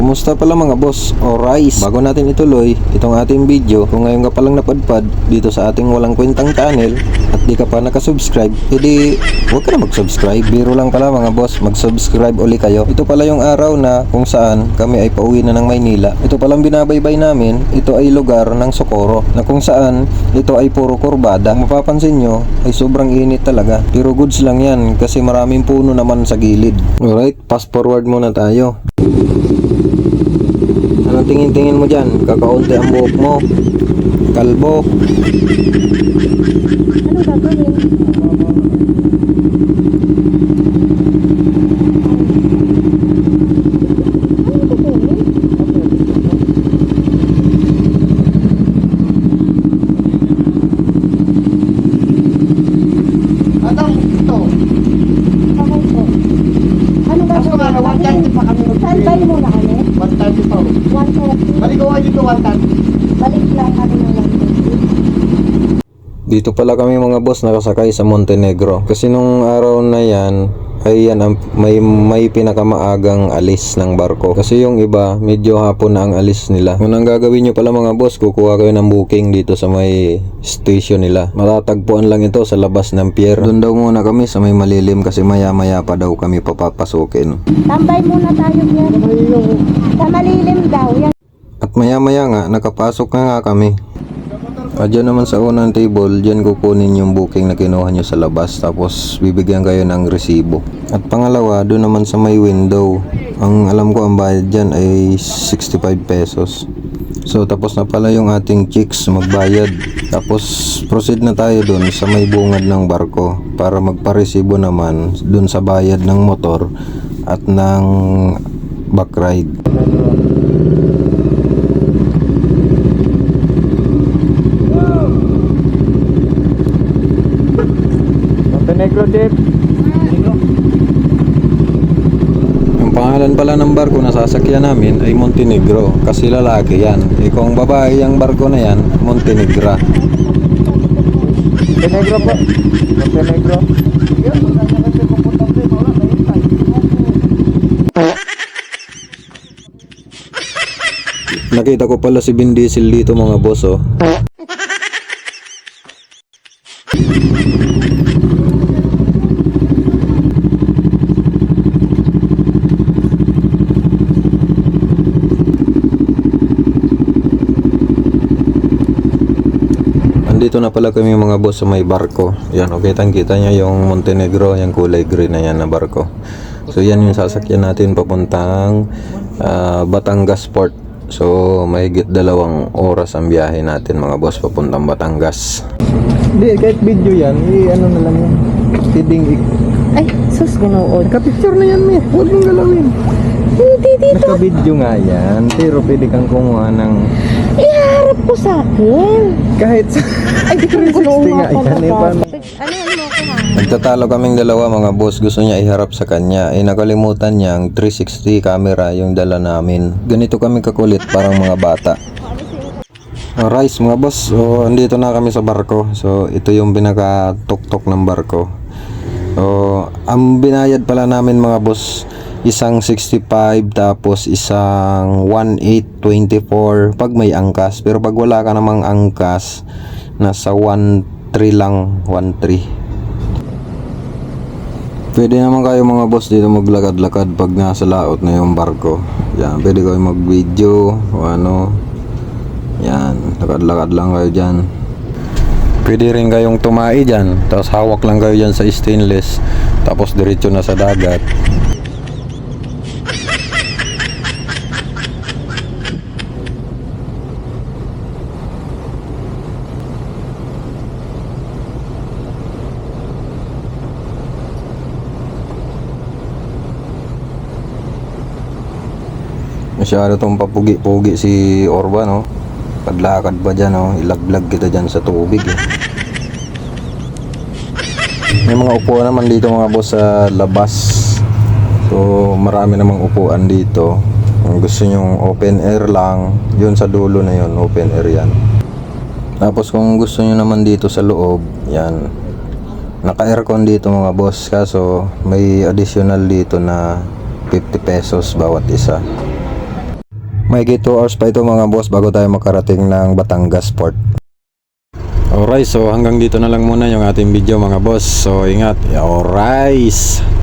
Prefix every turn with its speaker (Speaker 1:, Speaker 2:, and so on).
Speaker 1: Kumusta pala mga boss o rice? Bago natin ituloy itong ating video, kung ngayon ka palang napadpad dito sa ating walang kwentang channel at di ka pa nakasubscribe, edi huwag ka na mag-subscribe. Biro lang pala mga boss, mag-subscribe uli kayo. Ito pala yung araw na kung saan kami ay pauwi na ng Maynila. Ito palang binabaybay namin, ito ay lugar ng Socorro na kung saan ito ay puro kurbada. Mapapansin nyo ay sobrang init talaga, pero goods lang yan kasi maraming puno naman sa gilid. Alright, fast forward muna tayo. Anong tingin-tingin mo dyan? Kakaunti ang buhok mo. Kalbo.
Speaker 2: Ano gagawin?
Speaker 3: Atang ito.
Speaker 2: Okay po. Ano
Speaker 3: Kaso nga, 130 pa kami
Speaker 2: Standby muna kami.
Speaker 3: 130 pa.
Speaker 2: 130.
Speaker 3: Baligawan dito 130.
Speaker 2: Balik lang kami ng 130.
Speaker 1: Dito pala kami mga boss nakasakay sa Montenegro. Kasi nung araw na yan ay yan ang may pinakamaagang alis ng barko. Kasi yung iba medyo hapon na ang alis nila. Kung ang gagawin nyo pala mga boss, kukuha kayo ng booking dito sa may station nila. Matatagpuan lang ito sa labas ng pier. Doon daw muna kami sa may malilim kasi maya maya pa daw kami papapasukin.
Speaker 2: Tambay muna tayo yan. Sa malilim daw. Yan.
Speaker 1: At maya maya nga nakapasok na nga kami. At dyan naman sa unang table, dyan kukunin yung booking na kinuha nyo sa labas. Tapos bibigyan kayo ng resibo. At pangalawa, doon naman sa may window. Ang alam ko ang bayad dyan ay 65 pesos. So tapos na pala yung ating chicks magbayad. Tapos proceed na tayo doon sa may bungad ng barko para magparesibo naman doon sa bayad ng motor at ng back ride.
Speaker 3: Montenegro dip.
Speaker 1: Ang pangalan pala ng barko na sasakyan namin ay Montenegro kasi lalaki yan. Kung babae yung barko na yan, Montenegra.
Speaker 3: Montenegro po. Montenegro.
Speaker 1: Nakita ko pala si Vin Diesel dito mga boss oh. Dito na pala kami mga boss sa may barko. Yan, okay, kita nyo yung Montenegro, yung kulay green na yan na barko. So yan yung sasakyan natin papuntang Batangas Port. So mahigit 2 oras ang biyahe natin mga boss papuntang Batangas. Hindi, kahit video yan, ano na lang yan. Pwedeng
Speaker 2: Ay, sus, ganoon.
Speaker 1: naka-picture na yan, me. Huwag mong galawin.
Speaker 2: Hindi dito.
Speaker 1: Naka-video nga yan, pero pwede kang kumuha ng
Speaker 2: Iharap ko sa akin.
Speaker 1: kahit sa
Speaker 2: Ay, di ko
Speaker 1: 360 nga yan, eh, paano?
Speaker 2: Ano mo ko ha?
Speaker 1: Nagtatalo kaming dalawa mga boss, gusto niya iharap sa kanya. Nakalimutan niya ang 360 camera yung dala namin. Ganito kami kakulit, parang mga bata. Alright mga boss, so andito na kami sa barko. So ito yung pinaka-tuktok ng barko. So ang binayad pala namin mga boss, isang 65 tapos isang 1824 pag may angkas. Pero pag wala ka namang angkas, nasa 13 lang, 13. Pwede naman kayo mga boss dito maglakad-lakad pag nasa laot na yung barko. Yan, pwede kayo mag-video o ano. Yan, lakad-lakad lang kayo dyan. Pwede rin kayong tumai dyan, tapos hawak lang kayo dyan sa stainless, tapos diretso na sa dagat. Masyado tong papugi-pugi si Orba, no? Padlakad ba dyan, no? Ilaglag kita dyan sa tubig, eh. May mga upuan naman dito mga boss sa labas. So marami namang upuan dito. Kung gusto nyong open air lang, yun sa dulo na yun, open air yan. Tapos kung gusto nyo naman dito sa loob, yan, naka-aircon dito mga boss, kaso may additional dito na 50 pesos bawat isa. May 2 hours pa ito mga boss bago tayo makarating ng Batangas Port. Alright, so hanggang dito na lang muna yung ating video mga boss. So ingat. Alright.